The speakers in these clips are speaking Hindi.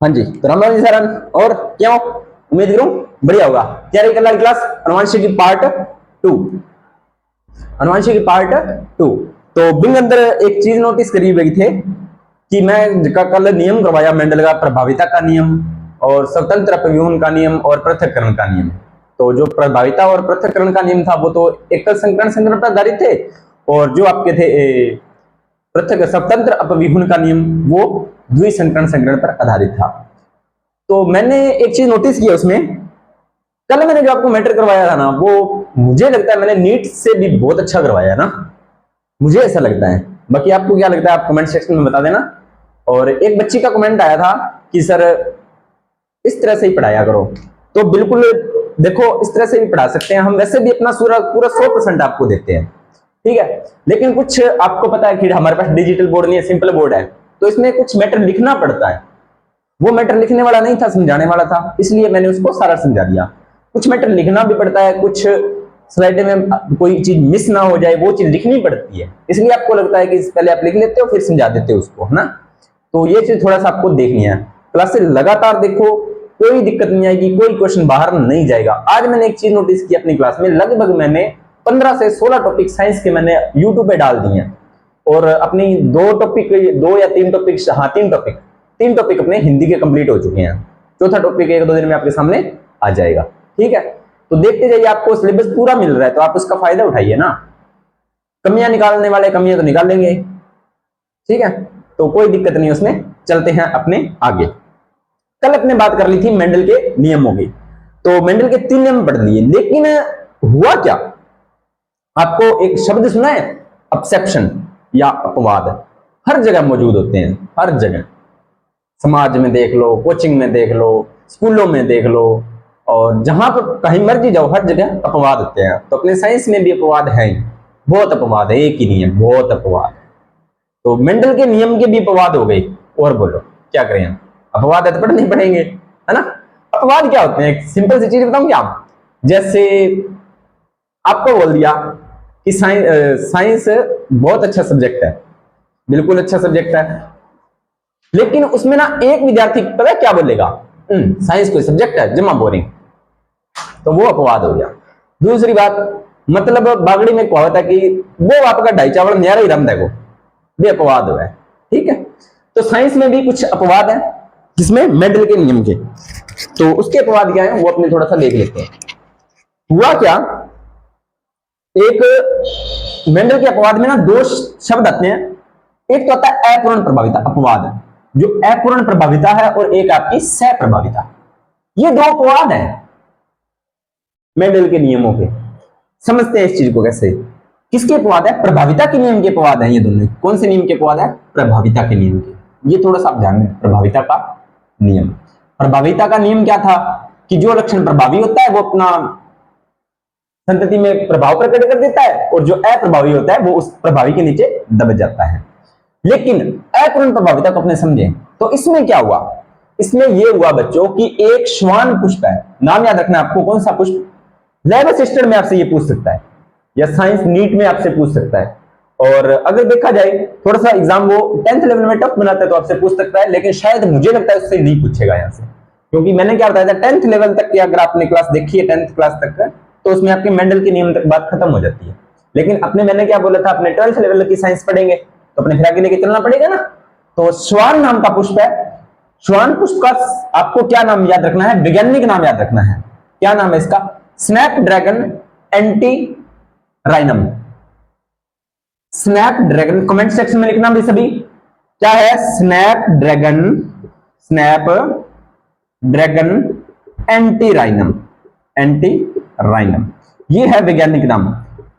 हाँ जी, तो राम राम जी सर। और क्या हो, उम्मीद करूं बढ़िया होगा। तैयारी कर ला क्लास अनुवांशिकी पार्ट 2। अनुवांशिकी पार्ट 2। तो बिंग अंदर एक चीज नोटिस करी गई थे कि मैं कल नियम करवाया मेंडल का, प्रभाविता का नियम और स्वतंत्र अपव्यूहन का नियम और पृथक्करण का नियम। तो जो प्रभाविता और पृथक्करण का नियम था वो तो एकल संकरण पर आधारित थे, और जो आपके थे पृथक स्वतंत्र अपव्यूहन का नियम वो द्विसंकरण पर आधारित था। तो मैंने एक चीज नोटिस किया उसमें, कल मैंने जो आपको मैटर करवाया था ना, वो मुझे लगता है मैंने नीट से भी बहुत अच्छा करवाया ना, मुझे ऐसा लगता है। बाकी आपको क्या लगता है आप कमेंट सेक्शन में बता देना। और एक बच्ची का कमेंट आया था कि सर इस तरह से ही पढ़ाया करो, तो बिल्कुल देखो इस तरह से भी पढ़ा सकते हैं हम, वैसे भी अपना पूरा 100% आपको देते हैं, ठीक है। लेकिन कुछ आपको पता है कि हमारे पास डिजिटल बोर्ड नहीं है, सिंपल बोर्ड है, तो इसमें कुछ मैटर लिखना पड़ता है। वो मैटर लिखने वाला नहीं था, समझाने वाला था, इसलिए मैंने उसको सारा समझा दिया। कुछ मैटर लिखना भी पड़ता है, कुछ स्लाइड में कोई चीज मिस ना हो जाए वो चीज लिखनी पड़ती है, इसलिए आपको लगता है कि पहले आप लिख लेते हो फिर समझा देते हो उसको, है ना। तो ये चीज थोड़ा सा आपको देखनी है। क्लासेस लगातार देखो, कोई दिक्कत नहीं आएगी, कोई क्वेश्चन बाहर नहीं जाएगा। आज मैंने एक चीज नोटिस की अपनी क्लास में, लगभग मैंने 15 से 16 टॉपिक साइंस के मैंने यूट्यूब पे डाल दिए हैं, और अपनी 2 या 3 टॉपिक, हाँ 3 टॉपिक अपने हिंदी के कंप्लीट हो चुके हैं। चौथा टॉपिक 1-2 दिन में आपके सामने आ जाएगा, ठीक है। तो देखते जाइए, आपको सिलेबस पूरा मिल रहा है तो आप उसका फायदा उठाइए ना। कमियां निकालने वाले कमियां तो निकाल लेंगे, ठीक है, तो कोई दिक्कत नहीं उसमें। चलते हैं अपने आगे। कल अपने बात कर ली थी मेंडल के नियमों की, तो मेंडल के 3 नियम पढ़ लिए, लेकिन हुआ क्या, आपको एक शब्द सुना है अपसेप्शन या अपवाद, हर जगह मौजूद होते हैं, हर जगह, समाज में देख लो, कोचिंग में देख लो, स्कूलों में देख लो, और जहां पर कहीं मर्जी जाओ हर जगह अपवाद होते हैं। तो अपने साइंस में भी अपवाद है, बहुत अपवाद है, एक ही नहीं है, बहुत अपवाद। तो मेंडल के नियम के भी अपवाद हो गए, और बोलो क्या करें हम, अपवाद है तो पढ़ने पड़ेंगे, है ना। अपवाद क्या होते हैं, एक सिंपल सी चीज बताऊं क्या, जैसे आपको बोल दिया कि साइंस बहुत अच्छा सब्जेक्ट है, बिल्कुल अच्छा सब्जेक्ट है, लेकिन उसमें ना एक विद्यार्थी पता है क्या बोलेगा, साइंस कोई सब्जेक्ट है जमा बोरिंग, तो वो अपवाद हो गया। दूसरी बात, मतलब बागड़ी में कहावत है कि वो आपका ढाई चावल न्यारा ही रम देखो, भी अपवाद हुआ है, ठीक है। तो साइंस में भी कुछ अपवाद है, जिसमें मेंडल के नियम के, तो उसके अपवाद क्या है वो अपने थोड़ा सा देख लेते हैं। हुआ क्या, एक मेंडल के अपवाद में ना 2 शब्द आते हैं, एक तो आता है अपूर्ण प्रभाविता अपवाद, जो अपूर्ण प्रभाविता है, और एक आपकी सप्रभाविता, ये 2 अपवाद है मेंडल के नियमों के। समझते हैं इस चीज को कैसे, किसके अपवाद है, प्रभाविता के नियम के अपवाद है ये दोनों। कौन से नियम के अपवाद है, प्रभाविता के नियम के, ये थोड़ा सा आप ध्यान दें। प्रभाविता का नियम, प्रभाविता का नियम क्या था कि जो लक्षण प्रभावी होता है वो अपना संतति में प्रभाव प्रकट कर देता है, और जो अप्रभावी होता है वो उस प्रभावी के नीचे दब जाता है। लेकिन अपूर्ण प्रभाविता को अपने समझें, तो इसमें क्या हुआ, इसमें यह हुआ बच्चों कि एक श्वान पुष्प है, नाम याद रखना आपको, कौन सा पुष्प, लैब असिस्टेंट में आपसे ये पूछ सकता है, या साइंस नीट में आपसे पूछ सकता है। और अगर देखा जाए थोड़ा सा एग्जाम वो 10th लेवल में टफ बनाता है तो आपसे पूछ सकता है, लेकिन शायद मुझे लगता है उससे नहीं पूछेगा यहाँ से, क्योंकि मैंने क्या बताया था 10th लेवल तक की अगर आपने क्लास देखी है 10th क्लास तक, तो उसमें आपके मेंडल के नियम तक बात खत्म हो जाती है। लेकिन अपने मैंने क्या बोला था, अपने 12th लेवल की साइंस पढ़ेंगे तो अपने फिर आगे लेके चलना पड़ेगा ना। तो श्वान नाम का पुष्प है, श्वान पुष्प का आपको क्या नाम याद रखना है, वैज्ञानिक नाम याद रखना है, क्या नाम है इसका, Snapdragon antirrhinum. Snapdragon comment section में लिखना भी सभी, क्या है, स्नैपड्रैगन, स्नैपड्रैगन एंटीराइनम, एंटीराइनम, ये है वैज्ञानिक नाम।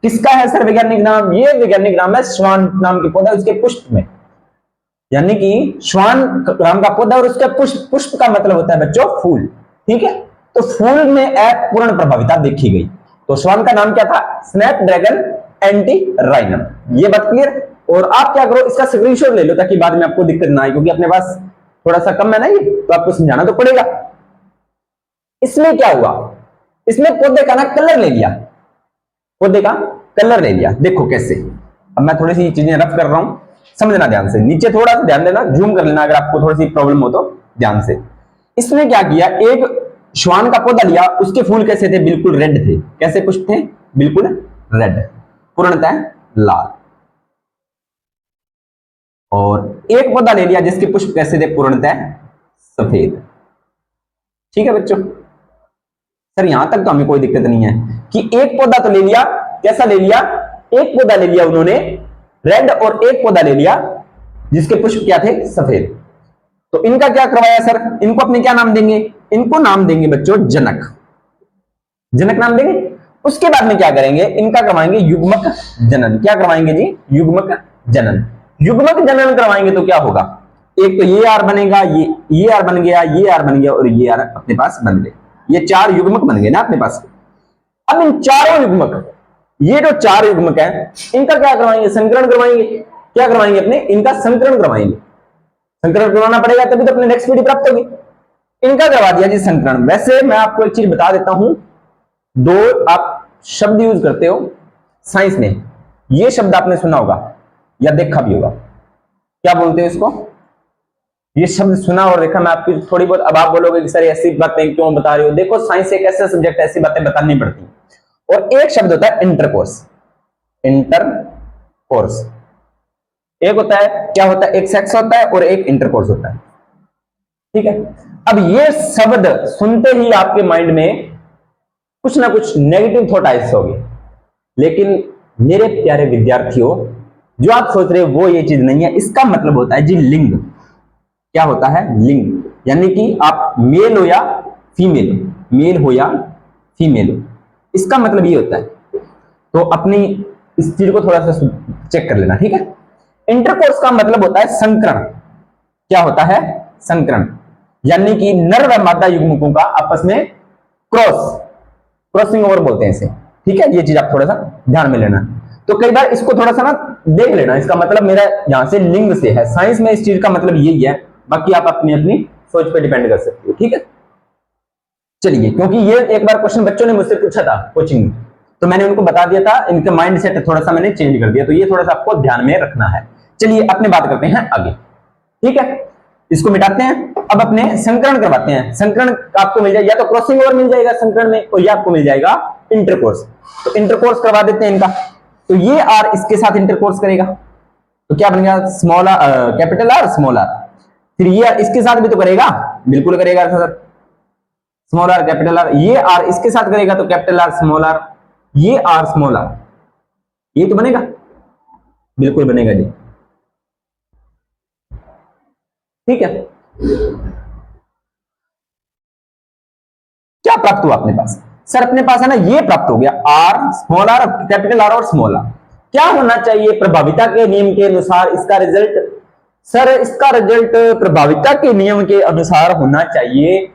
किसका है सर वैज्ञानिक नाम, ये वैज्ञानिक नाम है श्वान नाम के पौधा, उसके पुष्प में, यानी कि श्वान नाम का पौधा और उसके पुष्प, पुष्प का मतलब होता है बच्चों फूल, ठीक है। तो फूल में अपूर्ण प्रभाविता देखी गई, तो श्वान का नाम क्या था, स्नैपड्रैगन एंटीराइनम, ये बात क्लियर। और आप क्या करो, इसका स्क्रीनशॉट ले लो ताकि बाद में आपको दिक्कत ना आए, क्योंकि अपने पास थोड़ा सा कम है ना ये, तो आपको समझाना तो पड़ेगा। इसमें क्या हुआ, इसमें पौधे का ना कलर ले लिया, पौधे का कलर ले लिया, देखो कैसे। अब मैं थोड़ी सी चीजें रफ कर रहा हूं, समझना ध्यान से, नीचे थोड़ा सा ध्यान देना, जूम कर लेना अगर आपको थोड़ी सी प्रॉब्लम हो तो ध्यान से। इसने क्या किया, एक श्वान का पौधा लिया, उसके फूल कैसे थे, बिल्कुल रेड थे। कैसे पुष्प थे, बिल्कुल रेड, पूर्णतः लाल। और एक पौधा ले लिया जिसके पुष्प कैसे थे, पूर्णतः सफेद। ठीक है बच्चों, सर यहां तक तो हमें कोई दिक्कत नहीं है कि एक पौधा तो ले लिया, कैसा ले लिया, एक पौधा ले लिया उन्होंने रेड, और एक पौधा ले लिया जिसके पुष्प क्या थे, सफेद। तो इनका क्या करवाया सर, इनको अपने क्या नाम देंगे, इनको नाम देंगे बच्चों जनक, जनक नाम देंगे। उसके बाद में क्या करेंगे, इनका करवाएंगे युग्मक जनन। क्या करवाएंगे जी, युग्मक जनन। युग्मक जनन करवाएंगे तो क्या होगा, एक तो ये आर बनेगा, ये आर बन गया, ये आर बन गया, और ये आर अपने पास बन गए। ये चार युग्मक बन गए ना अपने पास। अब इन चारों युग्मक, ये जो चार युग्मक है, इनका क्या करवाएंगे, संकरण करवाएंगे। क्या करवाएंगे अपने, इनका संकरण करवाएंगे। संकरण करवाना पड़ेगा तभी तो अपने नेक्स्ट पीढ़ी प्राप्त होगी। इनका करवा दिया जी संकरण। वैसे मैं आपको एक चीज बता देता हूं, दो आप शब्द यूज करते हो साइंस में, ये शब्द आपने सुना होगा या देखा भी होगा। क्या बोलते हो इसको, ये शब्द सुना और देखा मैं आपकी थोड़ी बहुत। अब आप बोलोगे कि सर ऐसी बातें क्यों बता रहे हो, देखो साइंस एक ऐसा सब्जेक्ट है, ऐसी बातें बतानी पड़ती। और एक शब्द होता है इंटरकोर्स। इंटरकोर्स एक होता है, क्या होता है, एक सेक्स होता है और एक इंटरकोर्स होता है। ठीक है, अब ये शब्द सुनते ही आपके माइंड में कुछ ना कुछ नेगेटिव थॉट आए होंगे, लेकिन मेरे प्यारे विद्यार्थियों, जो आप सोच रहे हो वो ये चीज नहीं है। इसका मतलब होता है जी लिंग। क्या होता है, लिंग, यानी कि आप मेल हो या फीमेल हो, मेल हो या फीमेल हो, इसका मतलब ये होता है। तो अपनी इस चीज को थोड़ा सा चेक कर लेना, ठीक है। इंटरकोर्स का मतलब होता है संकरण। क्या होता है, संकरण, यानी कि नर व मादा युग्मकों का आपस में क्रॉसिंग ओवर बोलते हैं इसे। ठीक है, ये चीज आप थोड़ा सा ध्यान में लेना। तो कई बार इसको थोड़ा सा ना देख लेना, इसका मतलब मेरा यहां से लिंग से है। साइंस में इस चीज का मतलब यही है, बाकी आप अपनी अपनी सोच पे डिपेंड कर सकते हो। ठीक है, चलिए, क्योंकि ये एक बार क्वेश्चन बच्चों ने मुझसे पूछा था कोचिंग में, तो मैंने उनको बता दिया था, इनके माइंड सेट थोड़ा सा मैंने चेंज कर दिया, तो ये थोड़ा सा आपको ध्यान में रखना है। चलिए अपने बात करते हैं आगे। ठीक है, इसको मिटाते हैं, अब अपने संकरण करवाते हैं। संकरण आपको मिल जाएगा, या तो क्रॉसिंग ओवर मिल जाएगा संकरण में, और या आपको मिल जाएगा इंटरकोर्स। तो इंटरकोर्स करवा देते हैं इनका। तो ये आर इसके साथ इंटरकोर्स करेगा, तो क्या बन गया, small R, capital R, small R. फिर ये इसके साथ भी तो करेगा, बिल्कुल करेगा sir, small R capital R. ये आर इसके साथ करेगा तो कैपिटल आर स्मॉल आर, ये आर स्मॉल आर, ये तो बनेगा, बिल्कुल बनेगा जी। ठीक है, क्या प्राप्त हुआ अपने पास, सर अपने पास है ना ये प्राप्त हो गया, R small R, capital R और स्मॉल आर। क्या होना चाहिए प्रभाविता के नियम के अनुसार इसका रिजल्ट, सर इसका रिजल्ट प्रभाविता के नियम के अनुसार होना चाहिए।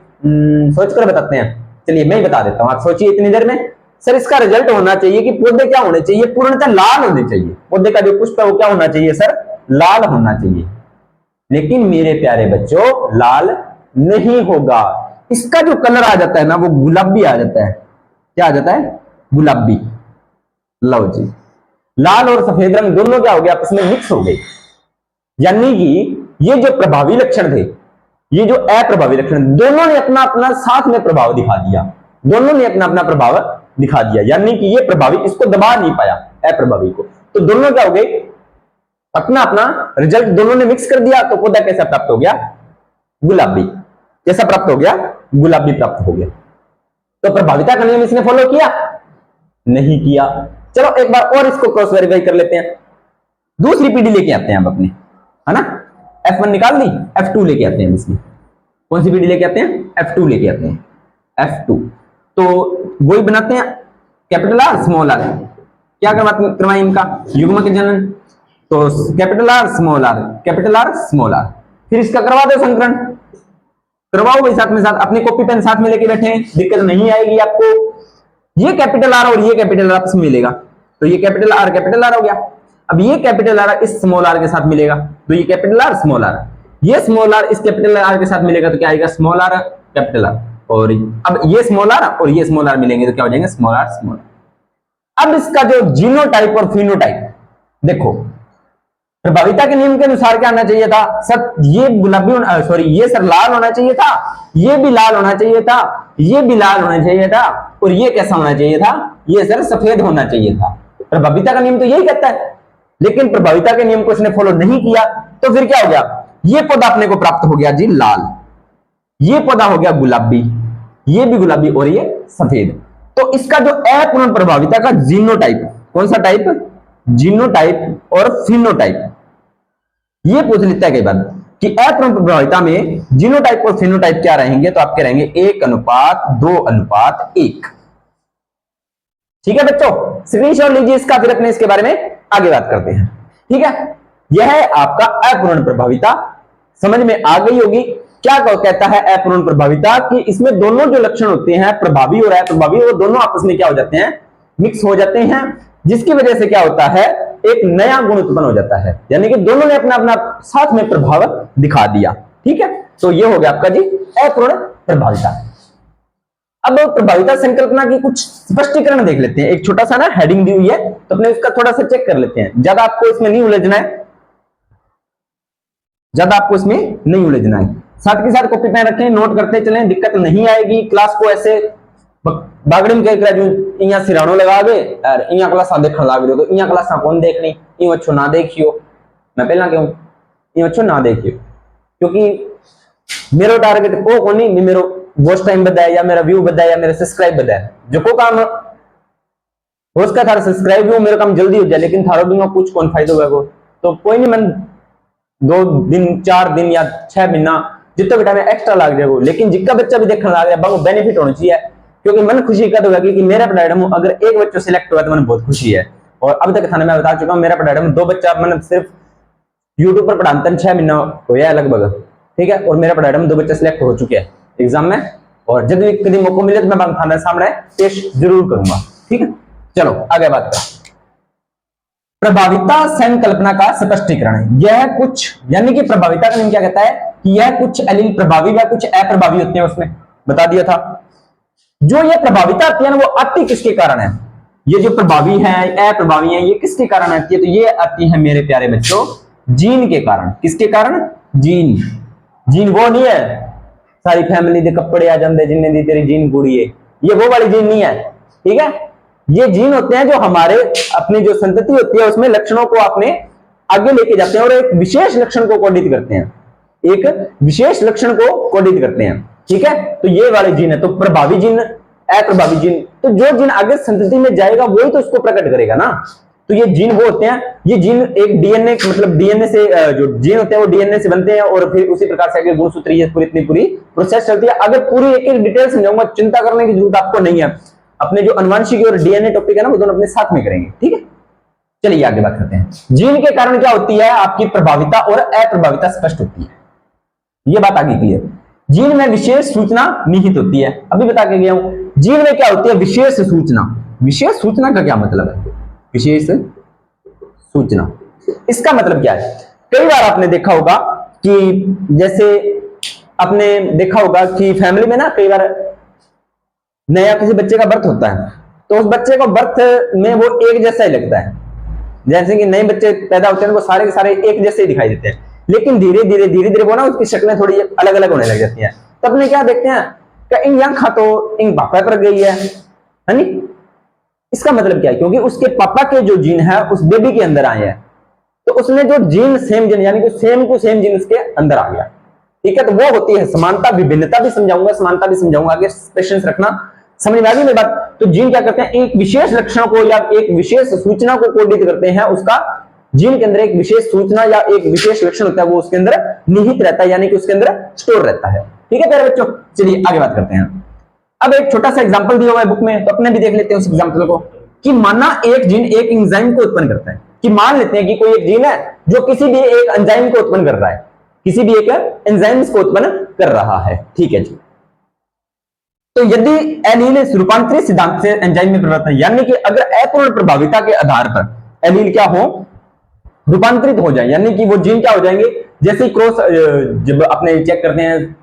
सोचकर बताते हैं, चलिए मैं ही बता देता हूं, आप सोचिए इतनी देर में। सर इसका रिजल्ट होना चाहिए कि पौधे क्या होने चाहिए, पूर्णतः लाल होने चाहिए। पौधे का जो पुष्प है वो क्या होना चाहिए सर, लाल होना चाहिए। लेकिन मेरे प्यारे बच्चों लाल नहीं होगा, इसका जो कलर आ जाता है ना वो गुलाबी आ जाता है। क्या आ जाता है, गुलाबी। लो जी, लाल और सफेद रंग दोनों क्या हो गए, आपस में मिक्स हो गए। यानी कि ये जो प्रभावी लक्षण थे, ये जो अप्रभावी लक्षण, दोनों ने अपना अपना साथ में प्रभाव दिखा दिया। दोनों ने अपना अपना प्रभाव दिखा दिया, यानी कि ये प्रभावी इसको दबा नहीं पाया अप्रभावी को। तो दोनों क्या हो गए, अपना अपना रिजल्ट दोनों ने मिक्स कर दिया। तो पौधा कैसा प्राप्त हो गया, गुलाबी। कैसा प्राप्त हो गया, गुलाबी प्राप्त हो गया। तो प्रभाविता का नियम इसने फॉलो किया, नहीं किया। चलो एक बार और इसको क्रॉस वेरीफाई कर लेते हैं। दूसरी पीढ़ी लेके आते हैं अब अपने, है ना। F1 निकाल दी, F2 लेके आते हैं इसमें। कौन सी पीढ़ी लेके आते हैं, F2 लेके आते हैं, F2। तो वही बनाते हैं, कैपिटल आर स्मॉल आर। क्या करवाएं इनका युग्मक जनन, तो capital R small R, capital R small R. फिर इसका करवा दो संकरण, करवाओ भाई साथ में साथ, अपनी कॉपी पेन साथ में लेके बैठे हैं, दिक्कत नहीं आएगी आपको। ये कैपिटल आर और ये कैपिटल आर आपस में मिलेगा, तो ये कैपिटल आर हो गया। अब ये कैपिटल आर इस स्मॉल आर के साथ मिलेगा, तो ये कैपिटल आर स्मॉल आर। ये स्मॉल आर इस कैपिटल आर के साथ मिलेगा, तो क्या आएगा, स्मॉल आर कैपिटल आर। और अब ये स्मॉल आर और ये स्मॉल आर मिलेंगे, तो क्या हो जाएंगे, स्मॉल आर स्मॉल आर। अब इसका जो जीनोटाइप और फिनोटाइप देखो, प्रभाविता के नियम के अनुसार क्या होना चाहिए था सर, ये गुलाबी सॉरी ये सर लाल होना चाहिए था, ये भी लाल होना चाहिए था, ये भी लाल होना चाहिए था, और ये कैसा होना चाहिए था, ये सर सफेद होना चाहिए था। प्रभाविता का नियम तो यही कहता है, लेकिन प्रभाविता के नियम को इसने फॉलो नहीं किया, तो फिर क्या हो गया, ये पौधा अपने को प्राप्त हो गया जी लाल, ये पौधा हो गया गुलाबी, ये भी गुलाबी और ये सफेद। तो इसका जो अपूर्ण प्रभाविता का जीनोटाइप, कौन सा टाइप, जीनोटाइप और फिनोटाइप, ये पूछ लेता है कई बार कि अपूर्ण प्रभाविता में जीनोटाइप और फिनोटाइप क्या रहेंगे, तो आपके रहेंगे 1:2:1। ठीक है बच्चों, स्क्रीनशॉट लीजिए इसका, फिर अपने इसके बारे में आगे बात करते हैं। ठीक है, यह है आपका अपूर्ण प्रभाविता, समझ में आ गई होगी। क्या कहता है अपूर्ण प्रभाविता कि इसमें दोनों जो लक्षण होते हैं प्रभावी और अप्रभावी, वो दोनों आपस में क्या हो जाते हैं, मिक्स हो जाते हैं, जिसकी वजह से क्या होता है, एक नया गुण उत्पन्न हो जाता है, यानी कि दोनों ने अपना अपना साथ में प्रभाव दिखा दिया। ठीक है, तो ये हो गया आपका जी अपूर्ण प्रभाविता। अब प्रभाविता संकल्पना की कुछ स्पष्टीकरण देख लेते हैं। एक छोटा सा ना हेडिंग दी हुई है, तो अपने उसका थोड़ा सा चेक कर लेते हैं, ज्यादा आपको इसमें नहीं उलझना है, ज्यादा आपको इसमें नहीं उलझना है। साथ के साथ कॉपी पेन रखें, नोट करते चलें, दिक्कत नहीं आएगी। क्लास को ऐसे बागड़ी में कह इया सिराणो लगा दे और इया क्लासा देखने लाग रहे हो, तो इया क्लासा कौन देखनी, इन अच्छो ना देखियो, मैं पहला कहूं इन अच्छो ना देखियो, क्योंकि मेरो टारगेट वो को नहीं, मेरो वॉच टाइम बताया या मेरा व्यू बताया या मेरा सब्सक्राइब बताया, जो को काम हो उसका थारा सब्सक्राइब हो, मेरा काम जल्दी हो जाए, लेकिन थारो भी कुछ कौन फायदा होगा, तो कोई नहीं, मन 2 दिन 4 दिन या 6 महीना जितना भी टाइम एक्स्ट्रा लाग जाएगा, लेकिन जिसका बच्चा भी देखने लग रहा है बेनिफिट होना चाहिए, क्योंकि मन खुशी का होगा कि मेरा पढ़ाई में अगर एक बच्चा सिलेक्ट हुआ तो मैंने बहुत खुशी है। और अब तक थाने मैं बता चुका हूं, मेरा पढ़ाई में 2 बच्चा मैंने सिर्फ यूट्यूब पर पढ़ाते 6 महीना होया लगभग, ठीक है, और मेरा पढ़ाई में 2 बच्चे सिलेक्ट हो चुके हैं एग्जाम में, और जब भी कभी मौका मिले तो मैं थाने सामने पेश जरूर करूंगा। ठीक है, चलो आगे बात करें। प्रभाविता संकल्पना का स्पष्टीकरण, यह कुछ, यानी कि प्रभाविता का नियम क्या कहता है कि यह कुछ एलील प्रभावी व कुछ अप्रभावी होते हैं, उसमें बता दिया था। जो ये प्रभाविता आती है ना, वो आती किसके कारण है, ये जो प्रभावी है अप्रभावी है, ये किसके कारण आती है, तो ये आती है मेरे प्यारे बच्चों जीन के कारण। किसके कारण, जीन। जीन वो नहीं है सारी फैमिली के कपड़े आ जाते जिन्हें दी तेरी जीन पूरी है, ये वो वाली जीन नहीं है। ठीक है, ये जीन होते हैं जो हमारे अपनी जो संतति होती है उसमें लक्षणों को अपने आगे लेके जाते हैं और एक विशेष लक्षण को कोडित करते हैं, एक विशेष लक्षण को कोडित करते हैं। ठीक है, तो ये वाले जीन है, तो प्रभावी जीन अप्रभावी जीन, तो जो जीन आगे संतति में जाएगा वही तो उसको प्रकट करेगा ना। तो ये जीन वो होते हैं, ये जीन एक डीएनए, मतलब डीएनए से जो जीन होते हैं वो डीएनए से बनते हैं, और फिर उसी प्रकार से आगे गुणसूत्र ये पूरी प्रोसेस चलती है। अगर पूरी एक एक डिटेल समझाऊंगा, चिंता करने की जरूरत आपको नहीं है, अपने जो अनुवांशिकी और डीएनए टॉपिक है ना वो दोनों अपने साथ में करेंगे। ठीक है, चलिए आगे बात करते हैं। जीन के कारण क्या होती है, आपकी प्रभाविता और अप्रभाविता स्पष्ट होती है, ये बात आगे की है। जीन में विशेष सूचना निहित होती है, अभी बता के गया हूं। जीन में क्या होती है, विशेष सूचना। विशेष सूचना का क्या मतलब है, विशेष सूचना, इसका मतलब क्या है, कई बार आपने देखा होगा कि जैसे आपने देखा होगा कि फैमिली में ना कई बार नया किसी बच्चे का बर्थ होता है, तो उस बच्चे को बर्थ में वो एक जैसा ही लगता है, जैसे कि नए बच्चे पैदा होते हैं वो सारे के सारे एक जैसे ही दिखाई देते हैं, लेकिन धीरे धीरे वो ना उसकी शक्लें थोड़ी अलग अलग होने लग जाती हैं। तब अपने क्या देखते हैं कि इन यहाँ खा तो इन पापा पर गई है नी? इसका मतलब क्या है, क्योंकि उसके पापा के जो जीन है उस बेबी के अंदर आए हैं, तो उसने जो जीन सेम जीन यानी कि सेम टू सेम जीन उसके अंदर आ गया। ठीक है, तो वो होती है समानता। विभिन्नता भी समझाऊंगा, समानता भी समझाऊंगा, आगे पेशेंस रखना, समझ में आ गई मेरी बात। तो जीन क्या करते हैं, एक विशेष लक्षण को या एक विशेष सूचना को कोडित करते हैं, उसका जीन के अंदर एक विशेष सूचना या एक विशेष लक्षण होता है वो उसके अंदर निहित रहता है, यानी कि उसके अंदर स्टोर रहता है। ठीक है प्यारे बच्चों, चलिए आगे बात करते हैं। अब एक छोटा सा एग्जांपल दिया हुआ है बुक में, तो अपने भी देख लेते हैं उस एग्जांपल को, कि माना एक जीन एक एंजाइम को उत्पन्न करता है, कि मान लेते हैं कि कोई एक जीन है जो किसी भी एक एंजाइम को उत्पन्न कर रहा है, किसी भी एक एंजाइम को उत्पन्न कर रहा है। ठीक है जी, तो यदि एलील रूपांतरित सिद्धांत से एंजाइम में परिवर्तन, यानी कि अगर अपूर्ण प्रभाविता के आधार पर एलील क्या हो, रूपांतरित हो जाए, यानी कि वो जीन क्या हो जाएंगे, जैसे क्रॉस जब अपने चेक करते हैं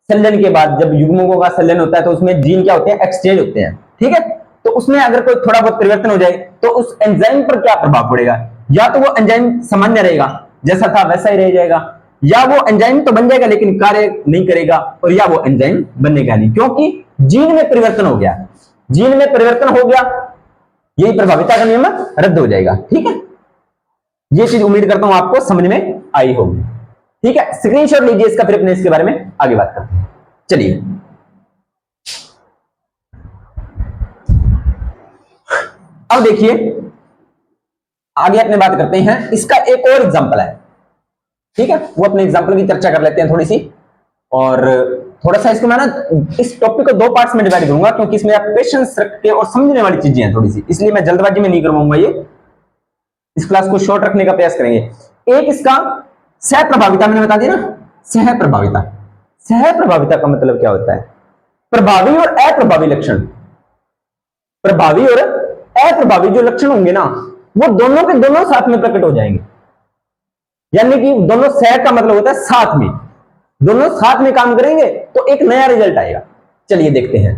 संलयन के बाद, जब युग्मकों का संलयन होता है तो उसमें जीन क्या होते हैं, एक्सचेंज होते हैं। ठीक है, तो उसमें अगर कोई थोड़ा बहुत परिवर्तन हो जाए तो उस एंजाइम पर क्या प्रभाव पड़ेगा, या तो वो एंजाइम सामान्य रहेगा, जैसा था वैसा ही रह जाएगा, या वो एंजाइम तो बन जाएगा लेकिन कार्य नहीं करेगा, और या वो एंजाइम बनेगा नहीं, क्योंकि जीन में परिवर्तन हो गया। जीन में परिवर्तन हो गया, यही प्रभाविता का नियम रद्द हो जाएगा। ठीक है, ये चीज उम्मीद करता हूं आपको समझ में आई होगी। ठीक है, स्क्रीनशॉट लीजिए इसका, फिर अपने इसके बारे में आगे बात करते हैं। चलिए अब देखिए आगे अपने बात करते हैं, इसका एक और एग्जांपल है। ठीक है, वो अपने एग्जांपल की चर्चा कर लेते हैं थोड़ी सी, और थोड़ा सा इसको मैं ना इस टॉपिक को 2 पार्ट्स में डिवाइड करूंगा, क्योंकि इसमें आप पेशेंस रख के और समझने वाली चीजें हैं थोड़ी सी, इसलिए मैं जल्दबाजी में नहीं करवाऊंगा। ये इस क्लास को शॉर्ट रखने का प्रयास करेंगे। एक इसका सह प्रभाविता, मैंने बता दिया ना, सह प्रभाविता। सह प्रभाविता का मतलब क्या होता है? प्रभावी और अप्रभावी लक्षण। प्रभावी और अप्रभावी जो लक्षण होंगे ना, वो दोनों के दोनों साथ में प्रकट हो जाएंगे। यानी कि दोनों सह का मतलब होता है साथ में, दोनों साथ में काम करेंगे तो एक नया रिजल्ट आएगा। चलिए देखते हैं।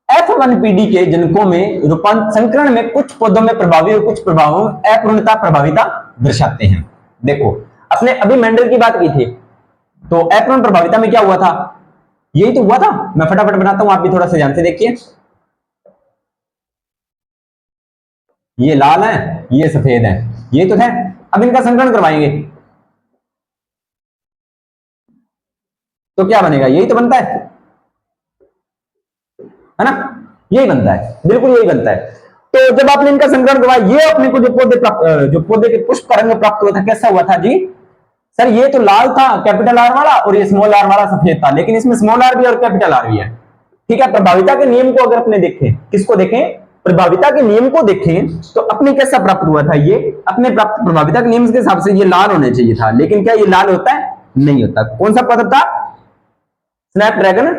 F1PD के जनकों में रूपांतर संकरण में कुछ पौधों में प्रभावी और कुछ प्रभावों में अपूर्णता प्रभाविता दर्शाते हैं। देखो, अपने अभी मेंडल की बात की थी, तो अपूर्ण प्रभाविता में क्या हुआ था? यही तो हुआ था। मैं फटाफट बनाता हूं, आप भी थोड़ा सा ध्यान से देखिए। ये लाल है, ये सफेद है, ये तो है। अब इनका संकरण करवाएंगे तो क्या बनेगा? यही तो बनता है ना, यही बनता है, बिल्कुल यही बनता है। तो जब आपने इनका संकरण करवाया, ये अपने को जो पौधे के पुष्प का रंग प्राप्त हुआ था, कैसा हुआ था जी? सर ये तो लाल था कैपिटल आर वाला, और ये स्मॉल आर वाला सफेद था, लेकिन इसमें स्मॉल आर भी और कैपिटल आर भी है। ठीक है, प्रभाविता के नियम को अगर अपने देखें, किसको देखें? प्रभाविता के नियम को देखें, तो अपने कैसा प्राप्त हुआ था? ये अपने प्राप्त प्रभाविता के नियम के हिसाब से ये लाल होना चाहिए था, लेकिन क्या ये लाल होता है? नहीं होता। कौन सा पद था? स्नैपड्रैगन।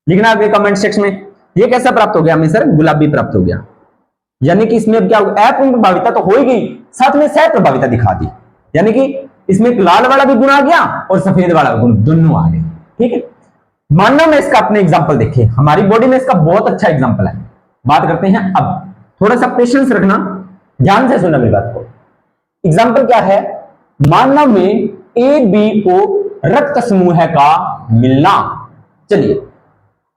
लिखना आपके कमेंट सेक्शन में। ये कैसा प्राप्त हो गया हमें? सर गुलाबी प्राप्त हो गया। यानी कि इसमें क्या होगा? अपूर्ण प्रभाविता तो हो ही गई, साथ में सह प्रभाविता दिखा दी। यानी कि इसमें लाल वाला भी गुण आ गया और सफेद वाला गुण, दोनों आ गए। ठीक है, मानव में इसका अपने एग्जाम्पल देखिए, हमारी बॉडी में इसका बहुत अच्छा एग्जाम्पल है। बात करते हैं अब, थोड़ा सा पेशेंस रखना, ध्यान से सुनना मेरी बात को। एग्जाम्पल क्या है? मानव में ABO रक्त समूह का मिलना। चलिए,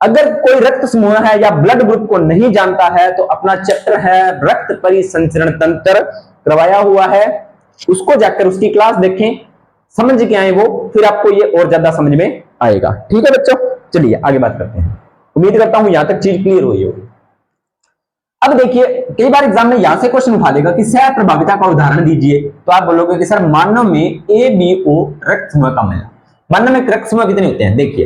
अगर कोई रक्त समूह है या ब्लड ग्रुप को नहीं जानता है, तो अपना चैप्टर है रक्त परिसंचरण तंत्र, करवाया हुआ है, उसको जाकर उसकी क्लास देखें, समझ के आए वो, फिर आपको ये और ज्यादा समझ में आएगा। ठीक है बच्चों, चलिए आगे बात करते हैं। उम्मीद करता हूं यहां तक चीज क्लियर हुई होगी। अब देखिए, कई बार एग्जाम में यहां से क्वेश्चन उठा देगा कि सह प्रभाविता का उदाहरण दीजिए, तो आप बोलोगे कि सर मानव में ABO रक्त समूह का मिलना। मानव में रक्त समूह कितने होते हैं? देखिए,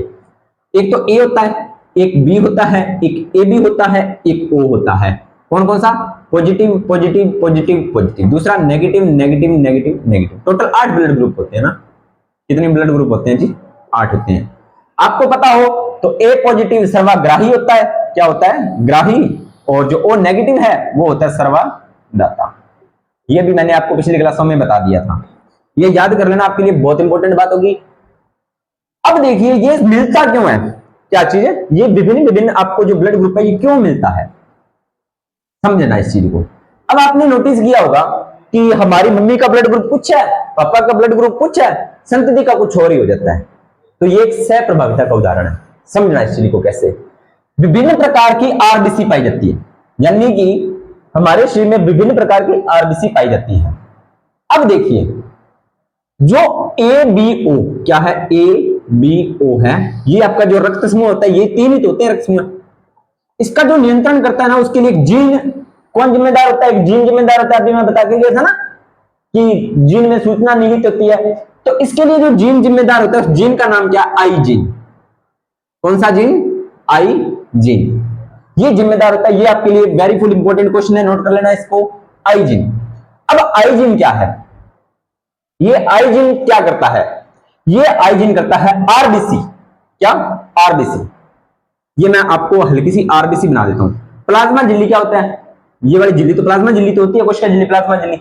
एक तो A होता है, एक B होता है, एक AB होता है, एक O होता है। कौन कौन सा? पॉजिटिव पॉजिटिव पॉजिटिव पॉजिटिव, दूसरा negative negative negative negative. Total 8 blood group होते हैं ना। कितने ब्लड ग्रुप होते हैं जी? 8 होते हैं। आपको पता हो तो A पॉजिटिव सर्वाग्राही होता है। क्या होता है? ग्राही। और जो O नेगेटिव है वो होता है सर्वादाता। ये भी मैंने आपको पिछली क्लासों में बता दिया था, ये याद कर लेना, आपके लिए बहुत इंपॉर्टेंट बात होगी। अब देखिए, ये मिलता क्यों है? क्या चीज है? ये विभिन्न विभिन्न आपको जो ब्लड ग्रुप है ये क्यों मिलता है, समझना इस चीज को। अब आपने नोटिस किया होगा कि हमारी मम्मी का ब्लड ग्रुप कुछ है, पापा का ब्लड ग्रुप कुछ है, संतति का कुछ और ही हो जाता है। तो ये एक सह प्रभाविता का उदाहरण है। समझना इस चीज को कैसे। विभिन्न प्रकार की RBC पाई जाती है, यानी कि हमारे शरीर में विभिन्न प्रकार की RBC पाई जाती है। अब देखिए, जो ABO क्या है? ABO है, ये आपका जो रक्त समूह होता है, ये 3 ही तो होते हैं रक्त समूह। इसका जो नियंत्रण करता है ना, उसके लिए एक जीन कौन जिम्मेदार होता है? एक जीन जिम्मेदार होता है। अभी मैं बता के गया था ना कि जीन में सूचना निहित होती है, तो इसके लिए जो जीन जिम्मेदार होता है, उस जीन का नाम क्या? आई जीन। कौन सा जीन? आई जीन। ये जिम्मेदार होता है। ये आपके लिए वेरी फुल इंपॉर्टेंट क्वेश्चन है, नोट कर लेना इसको। आई जीन। अब आई जीन क्या है? ये आई जीन क्या करता है? ये आई जीन करता है RBC। क्या? RBC। ये मैं आपको हल्की सी RBC बना देता हूं। प्लाज्मा झिल्ली क्या होता है? ये वाली झिल्ली तो प्लाज्मा झिल्ली तो होती है, कोशिका झिल्ली, प्लाज्मा झिल्ली।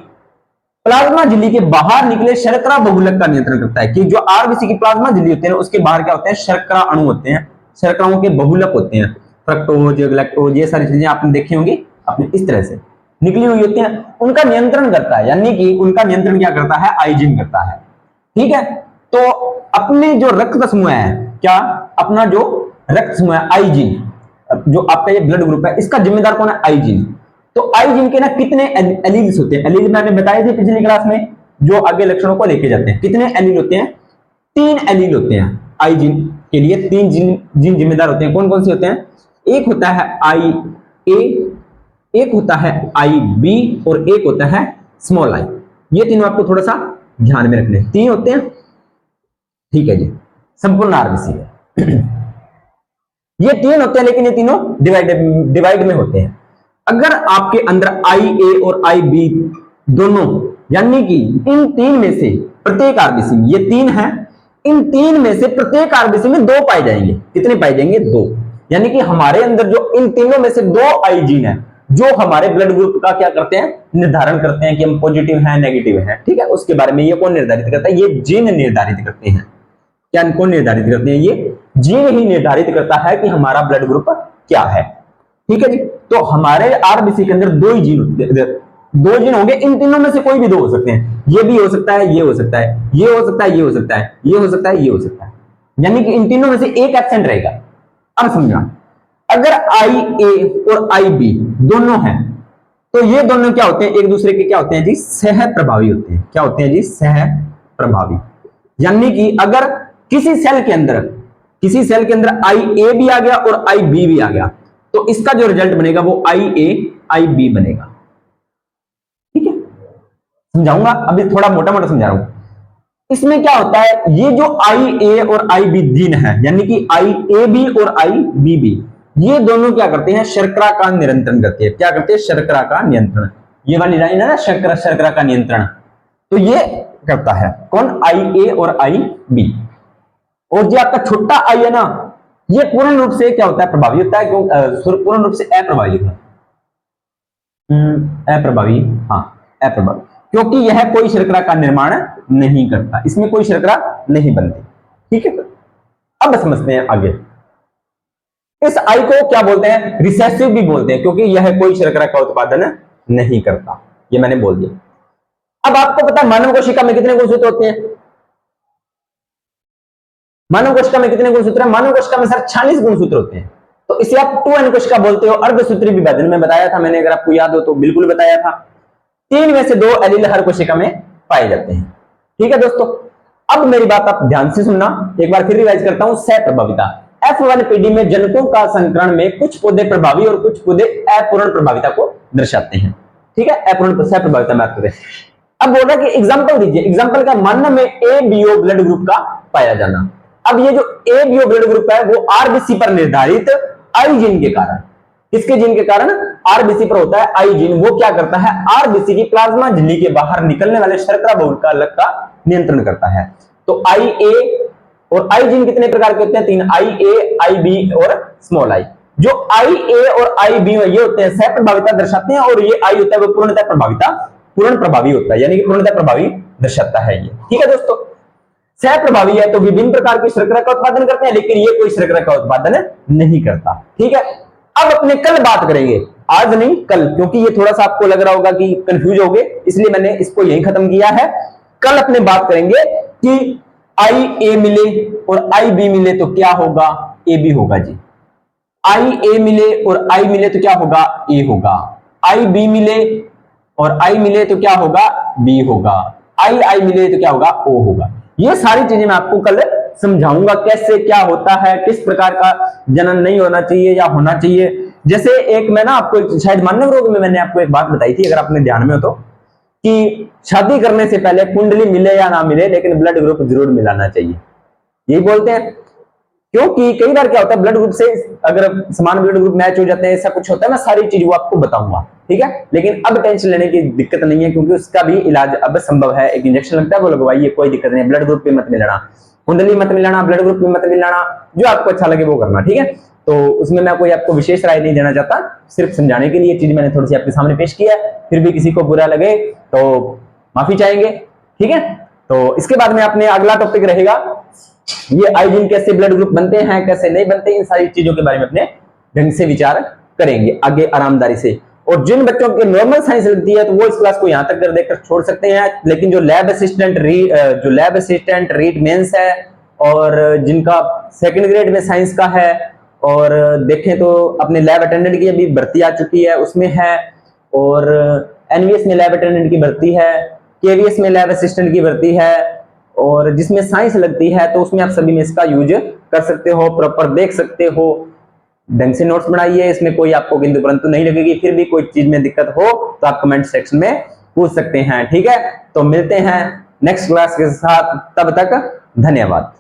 प्लाज्मा झिल्ली के बाहर निकले शर्करा बहुलक का नियंत्रण करता है, कि जो RBC की प्लाज्मा झिल्ली होती है ना, उसके बाहर क्या होते हैं? शर्करा अणु होते हैं, शर्कराओं के बहुलक होते हैं, फ्रक्टोज, ग्लैक्टोज, ये सारी चीजें आपने देखी होंगी अपने इस तरह से। निकली हुई होती हैं, उनका नियंत्रण करता है, यानी कि उनका नियंत्रण क्या करता है, आई जीन करता है। ठीक है, तो अपने जो रक्त समूह है, क्या अपना जो रक्त समूह है आई जीन, जो आपका ये ब्लड ग्रुप है, इसका जिम्मेदार कौन है, आई जीन। तो आई जीन के ना कितने एलील्स होते हैं, एलील मैंने बताए थे पिछली क्लास में, जो आगे लक्षणों को लेके जाते हैं। कितने एलील होते हैं, 3 एलील होते हैं आई जीन के लिए। 3 जीन जिम्मेदार होते हैं, कौन कौन से होते हैं, एक होता है आई ए, एक होता है आई बी और एक होता है स्मॉल आई। ये तीनों आपको थोड़ा सा ध्यान में रखने, 3 होते हैं। ठीक है जी, संपूर्ण आरबीसी है ये 3 होते हैं, लेकिन ये तीनों डिवाइड में होते हैं। अगर आपके अंदर आई ए और आई बी दोनों, यानी कि इन 3 में से प्रत्येक आरबीसी में, ये 3 है, इन 3 में से प्रत्येक आरबीसी में 2 पाए जाएंगे। कितने पाए जाएंगे, 2। यानी कि हमारे अंदर जो इन तीनों में से 2 आई जीन है, जो हमारे ब्लड ग्रुप का क्या करते हैं, निर्धारण करते हैं कि हम पॉजिटिव हैं नेगेटिव हैं। ठीक है, उसके बारे में ये कौन निर्धारित करता है, ये जीन निर्धारित करते हैं। क्या कौन निर्धारित करते हैं, ये जीन ही निर्धारित करता है कि हमारा ब्लड ग्रुप क्या है। ठीक है जी, तो हमारे आरबीसी के अंदर 2 ही जीन हो गए। इन तीनों में से कोई भी 2 हो सकते हैं, ये भी हो सकता है, ये हो सकता है, ये हो सकता है, ये हो सकता है, ये हो सकता है, ये हो सकता है, यानी कि इन तीनों में से एक एब्सेंट रहेगा। अब समझना, अगर आई ए और आई बी दोनों हैं, तो ये दोनों क्या होते हैं, एक दूसरे के क्या होते हैं जी, सह प्रभावी होते हैं। क्या होते हैं जी, सह प्रभावी। यानी कि अगर किसी सेल के अंदर आई ए भी आ गया और आई बी भी आ गया, तो इसका जो रिजल्ट बनेगा वो आई ए आई बी बनेगा। ठीक है, समझाऊंगा, अभी थोड़ा मोटा मोटा समझा रहा हूं। इसमें क्या होता है, ये जो आई ए और आई बी जीन है, यानी कि आई ए बी और आई बी बी, ये दोनों क्या करते हैं, शर्करा का नियंत्रण करते हैं। क्या करते हैं, शर्करा का नियंत्रण। ये वाली लाइन है ना, शर्करा का नियंत्रण, तो ये करता है कौन, आई ए और आई बी। और जो आपका छोटा आई है ना, ये पूर्ण रूप से क्या होता है, प्रभावी होता है, क्यों पूर्ण रूप से अप्रभावी होता है, अप्रभावी, हाँ अप्रभावी, क्योंकि यह कोई शर्करा का निर्माण नहीं करता, इसमें कोई शर्करा नहीं बनती। ठीक है, अब समझते हैं आगे। इस आई को क्या बोलते हैं, रिसेसिव भी बोलते हैं, क्योंकि यह कोई शर्करा का उत्पादन नहीं करता, ये मैंने बोल दिया। अब आपको पता है मानव कोशिका में कितने गुणसूत्र होते हैं, मानव कोशिका में कितने गुणसूत्र हैं, मानव कोशिका में सर 46 गुणसूत्र होते हैं। तो इसे आप 2n कोशिका बोलते हो, अर्धसूत्री विभाजन में बताया था मैंने, अगर आपको याद हो तो बिल्कुल बताया था। 3 में से 2 एलील हर कोशिका में पाए जाते हैं। ठीक है दोस्तों, अब मेरी बात आप ध्यान से सुनना, एक बार फिर रिवाइज करता हूं। सह प्रभाविता, F1PD में जनकों का संकरण में कुछ पौधे प्रभावी और कुछ पौधे अपूर्ण प्रभाविता को दर्शाते हैं। ठीक है, अपूर्ण सह प्रभाविता में आते हैं। अब बोल रहा है कि एग्जांपल दीजिए, एग्जांपल का मानव में ABO ब्लड ग्रुप का पाया जाना। अब ये जो ABO ब्लड ग्रुप है वो आरबीसी पर निर्धारित आई जीन के कारण, किसके जीन के कारण, आरबीसी पर होता है आई जीन। वो क्या करता है, आरबीसी की प्लाज्मा झिल्ली के बाहर निकलने वाले शर्करा बहुलक का नियंत्रण करता है। तो आई ए और आई जीन कितने प्रकार के होते हैं, 3, आई ए, आई बी और स्मॉल आई। जो आई ए और आई बी ये होते हैं सह प्रभाविता दर्शाते हैं, और ये आई होता है वो पूर्णतः प्रभावी होता है, यानी कि पूर्णतः प्रभावी दर्शाता है ये। ठीक है दोस्तों, सह प्रभावी है तो विभिन्न प्रकार की शर्करा का उत्पादन करते हैं, लेकिन ये कोई शर्करा का उत्पादन नहीं करता। ठीक है, अब अपने कल बात करेंगे, आज नहीं कल, क्योंकि ये थोड़ा सा आपको लग रहा होगा कि कंफ्यूज हो गए, इसलिए मैंने इसको यही खत्म किया है। कल अपने बात करेंगे कि आई ए मिले और आई बी मिले तो क्या होगा, ए बी होगा जी। आई ए मिले और आई मिले तो क्या होगा, ए होगा। आई बी मिले और आई मिले तो क्या होगा, बी होगा। आई आई मिले तो क्या होगा, ओ होगा। ये सारी चीजें मैं आपको कल समझाऊंगा, कैसे क्या होता है, किस प्रकार का जनन नहीं होना चाहिए या होना चाहिए। जैसे एक मैं ना आपको शायद मानव रोग में मैंने आपको एक बात बताई थी, अगर आपने ध्यान में हो तो, कि शादी करने से पहले कुंडली मिले या ना मिले, लेकिन ब्लड ग्रुप जरूर मिलाना चाहिए, यही बोलते हैं। क्योंकि कई बार क्या होता है, ब्लड ग्रुप से अगर समान ब्लड ग्रुप मैच हो जाते हैं, ऐसा कुछ होता है, मैं सारी चीज वो आपको बताऊंगा। ठीक है, लेकिन अब टेंशन लेने की दिक्कत नहीं है, क्योंकि उसका भी इलाज अब संभव है। एक इंजेक्शन लगता है, वो लगवाइए, कोई दिक्कत नहीं। ब्लड ग्रुप पे मत मिलाना, कुंडली मत मिलाना, ब्लड ग्रुप पे मत मिलाना, जो आपको अच्छा लगे वो करना। ठीक है, तो उसमें मैं कोई आपको विशेष राय नहीं देना चाहता, सिर्फ समझाने के लिए चीज मैंने थोड़ी सी आपके सामने पेश की है। फिर भी किसी को बुरा लगे तो माफी चाहेंगे। ठीक है, तो इसके बाद में अपने अगला टॉपिक रहेगा ये आई जीन कैसे ब्लड ग्रुप बनते हैं, कैसे नहीं बनते, इन सारी चीजों के बारे में अपने ढंग से विचार करेंगे आगे आरामदारी से। और जिन बच्चों की नॉर्मल साइंस लगती है तो वो इस क्लास को यहां तक कर देकर छोड़ सकते हैं, लेकिन जो लैब असिस्टेंट रीट मेंस है और जिनका सेकंड ग्रेड में साइंस का है, और देखें तो अपने लैब अटेंडेंट की अभी भर्ती आ चुकी है उसमें है, और एनवीएस में लैब अटेंडेंट की भर्ती है, केवीएस में लैब असिस्टेंट की भर्ती है, और जिसमें साइंस लगती है तो उसमें आप सभी में इसका यूज कर सकते हो, प्रॉपर देख सकते हो, ढंग से नोट्स बनाइए, इसमें कोई आपको किंतु परंतु नहीं लगेगी। फिर भी कोई चीज में दिक्कत हो तो आप कमेंट सेक्शन में पूछ सकते हैं, ठीक है। तो मिलते हैं नेक्स्ट क्लास के साथ, तब तक धन्यवाद।